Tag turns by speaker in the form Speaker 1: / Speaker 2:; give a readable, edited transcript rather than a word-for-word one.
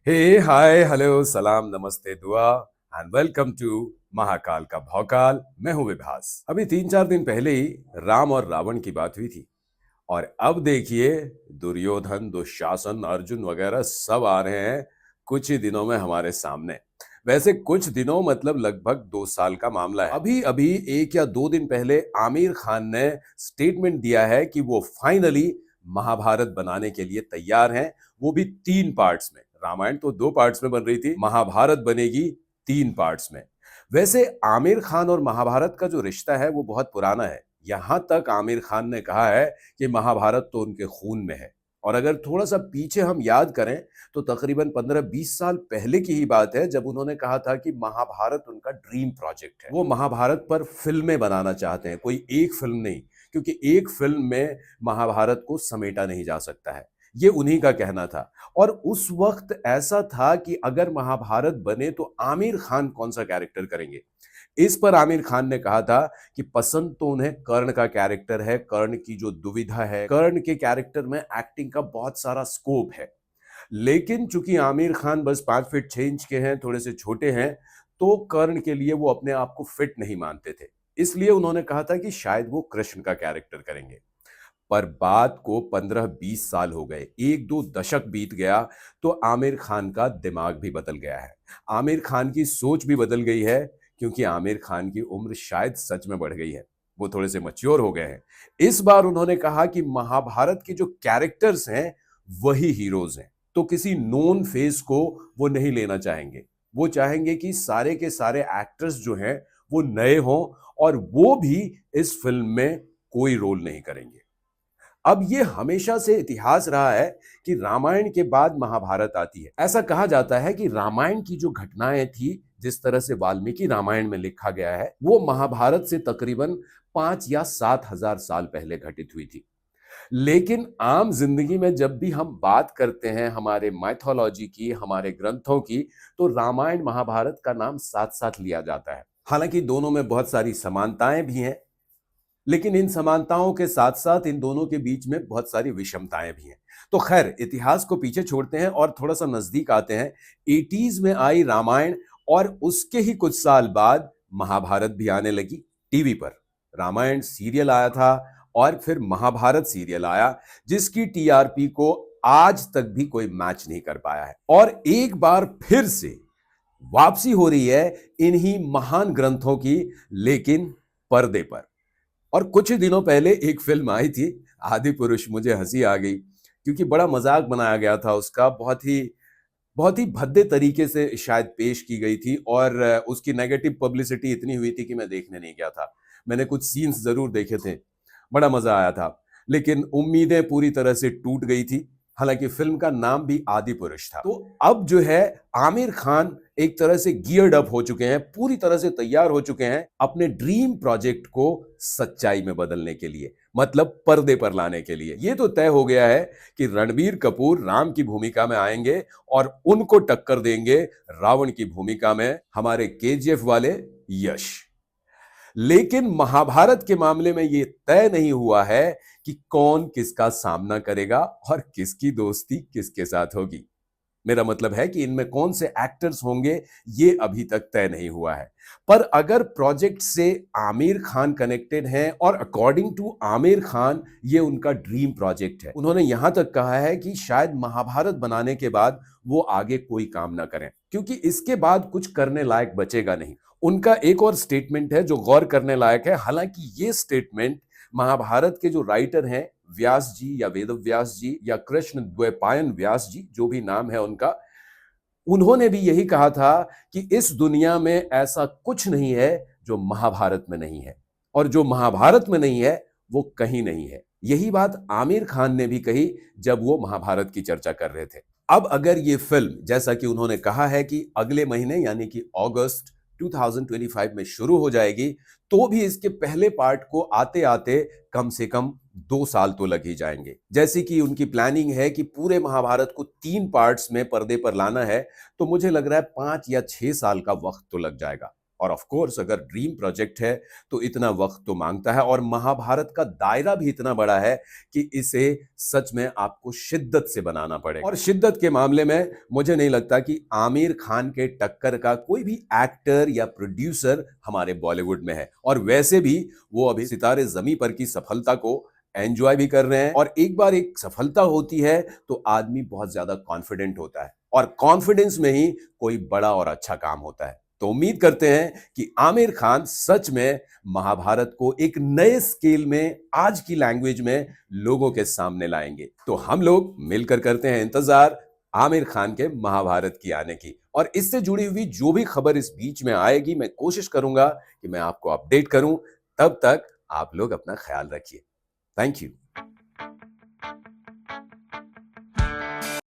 Speaker 1: हे hi hello सलाम नमस्ते दुआ एंड वेलकम टू महाकाल का भौकाल। मैं हूं विभास। अभी 3-4 दिन पहले ही राम और रावण की बात हुई थी और अब देखिए दुर्योधन दुशासन अर्जुन वगैरह सब आ रहे हैं कुछ ही दिनों में हमारे सामने। वैसे कुछ दिनों मतलब लगभग 2 साल का मामला है। अभी अभी 1 या 2 दिन पहले आमिर खान ने स्टेटमेंट दिया है कि वो फाइनली महाभारत बनाने के लिए तैयार हैं, वो भी 3 पार्ट्स में। रामायण तो 2 पार्ट्स में बन रही थी, महाभारत बनेगी 3 पार्ट्स में। वैसे आमिर खान और महाभारत का जो रिश्ता है वो बहुत पुराना है। यहां तक आमिर खान ने कहा है कि महाभारत तो उनके खून में है। और अगर थोड़ा सा पीछे हम याद करें तो तकरीबन 15-20 साल पहले की ही बात है जब उन्होंने कहा था कि महाभारत उनका ड्रीम प्रोजेक्ट है। वो महाभारत पर फिल्में बनाना चाहते हैं, कोई एक फिल्म नहीं, क्योंकि एक फिल्म में महाभारत को समेटा नहीं जा सकता है। ये उन्हीं का कहना था। और उस वक्त ऐसा था कि अगर महाभारत बने तो आमिर खान कौन सा कैरेक्टर करेंगे। इस पर आमिर खान ने कहा था कि पसंद तो उन्हें कर्ण का कैरेक्टर है, कर्ण की जो दुविधा है, कर्ण के कैरेक्टर में एक्टिंग का बहुत सारा स्कोप है। लेकिन चूंकि आमिर खान बस 5 फीट 6 इंच के हैं, थोड़े से छोटे हैं, तो कर्ण के लिए वो अपने आप को फिट नहीं मानते थे। इसलिए उन्होंने कहा था कि शायद वो कृष्ण का कैरेक्टर करेंगे। पर बात को 15-20 साल हो गए, 1-2 दशक बीत गया, तो आमिर खान का दिमाग भी बदल गया है। आमिर खान की सोच भी बदल गई है, क्योंकि आमिर खान की उम्र शायद सच में बढ़ गई है। वो थोड़े से मैच्योर हो गए हैं। इस बार उन्होंने कहा कि महाभारत के जो कैरेक्टर्स हैं वही हीरोज हैं। तो किसी नोन फेस को वो नहीं लेना चाहेंगे। वो चाहेंगे कि सारे के सारे एक्टर्स जो हैं वो नए हों, और वो भी इस फिल्म में कोई रोल नहीं करेंगे। अब ये हमेशा से इतिहास रहा है कि रामायण के बाद महाभारत आती है। ऐसा कहा जाता है कि रामायण की जो घटनाएं थी, जिस तरह से वाल्मीकि रामायण में लिखा गया है, वो महाभारत से तकरीबन 5 या 7 हजार साल पहले घटित हुई थी। लेकिन आम जिंदगी में जब भी हम बात करते हैं हमारे माइथोलॉजी की, हमारे ग्रंथों की, तो रामायण महाभारत का नाम साथ साथ लिया जाता है। हालांकि दोनों में बहुत सारी समानताएं भी हैं, लेकिन इन समानताओं के साथ साथ इन दोनों के बीच में बहुत सारी विषमताएं भी हैं। तो खैर, इतिहास को पीछे छोड़ते हैं और थोड़ा सा नजदीक आते हैं। 80s में आई रामायण और उसके ही कुछ साल बाद महाभारत भी आने लगी टीवी पर। रामायण सीरियल आया था और फिर महाभारत सीरियल आया, जिसकी टीआरपी को आज तक भी कोई मैच नहीं कर पाया है। और एक बार फिर से वापसी हो रही है इन्हीं महान ग्रंथों की, लेकिन पर्दे पर। और कुछ ही दिनों पहले एक फिल्म आई थी आदि पुरुष। मुझे हंसी आ गई क्योंकि बड़ा मजाक बनाया गया था उसका, बहुत ही भद्दे तरीके से शायद पेश की गई थी, और उसकी नेगेटिव पब्लिसिटी इतनी हुई थी कि मैं देखने नहीं गया था। मैंने कुछ सीन्स जरूर देखे थे, बड़ा मजा आया था, लेकिन उम्मीदें पूरी तरह से टूट गई थी। हालांकि फिल्म का नाम भी आदि पुरुष था। तो अब जो है, आमिर खान एक तरह से गियर्ड अप हो चुके हैं, पूरी तरह से तैयार हो चुके हैं अपने ड्रीम प्रोजेक्ट को सच्चाई में बदलने के लिए, मतलब पर्दे पर लाने के लिए। ये तो तय हो गया है कि रणबीर कपूर राम की भूमिका में आएंगे और उनको टक्कर देंगे रावण की भूमिका में हमारे केजीएफ वाले यश। लेकिन महाभारत के मामले में यह तय नहीं हुआ है कि कौन किसका सामना करेगा और किसकी दोस्ती किसके साथ होगी। मेरा मतलब है कि इनमें कौन से एक्टर्स होंगे, ये अभी तक तय नहीं हुआ है। पर अगर प्रोजेक्ट से आमिर खान कनेक्टेड हैं, और अकॉर्डिंग टू आमिर खान ये उनका ड्रीम प्रोजेक्ट है, उन्होंने यहां तक कहा है कि शायद महाभारत बनाने के बाद वो आगे कोई काम ना करें, क्योंकि इसके बाद कुछ करने लायक बचेगा नहीं। उनका एक और स्टेटमेंट है जो गौर करने लायक है। हालांकि ये स्टेटमेंट महाभारत के जो राइटर हैं, व्यास जी या वेद व्यास जी या कृष्ण द्वैपायन व्यास जी, जो भी नाम है उनका, उन्होंने भी यही कहा था कि इस दुनिया में ऐसा कुछ नहीं है जो महाभारत में नहीं है, और जो महाभारत में नहीं है वो कहीं नहीं है। यही बात आमिर खान ने भी कही जब वो महाभारत की चर्चा कर रहे थे। अब अगर ये फिल्म, जैसा कि उन्होंने कहा है कि अगले महीने यानी कि अगस्त 2025 में शुरू हो जाएगी, तो भी इसके पहले पार्ट को आते आते कम से कम 2 साल तो लग ही जाएंगे। जैसे कि उनकी प्लानिंग है कि पूरे महाभारत को 3 पार्ट्स में पर्दे पर लाना है, तो मुझे लग रहा है 5 या 6 साल का वक्त तो लग जाएगा। और ऑफ कोर्स अगर ड्रीम प्रोजेक्ट है तो इतना वक्त तो मांगता है, और महाभारत का दायरा भी इतना बड़ा है कि इसे सच में आपको शिद्दत से बनाना पड़ेगा। और शिद्दत के मामले में मुझे नहीं लगता कि आमिर खान के टक्कर का कोई भी एक्टर या प्रोड्यूसर हमारे बॉलीवुड में है। और वैसे भी वो अभी सितारे जमी पर की सफलता को एंजॉय भी कर रहे हैं, और एक बार एक सफलता होती है तो आदमी बहुत ज्यादा कॉन्फिडेंट होता है, और कॉन्फिडेंस में ही कोई बड़ा और अच्छा काम होता है। तो उम्मीद करते हैं कि आमिर खान सच में महाभारत को एक नए स्केल में, आज की लैंग्वेज में लोगों के सामने लाएंगे। तो हम लोग मिलकर करते हैं इंतजार आमिर खान के महाभारत की आने की, और इससे जुड़ी हुई जो भी खबर इस बीच में आएगी मैं कोशिश करूंगा कि मैं आपको अपडेट करूं। तब तक आप लोग अपना ख्याल रखिए। Thank you.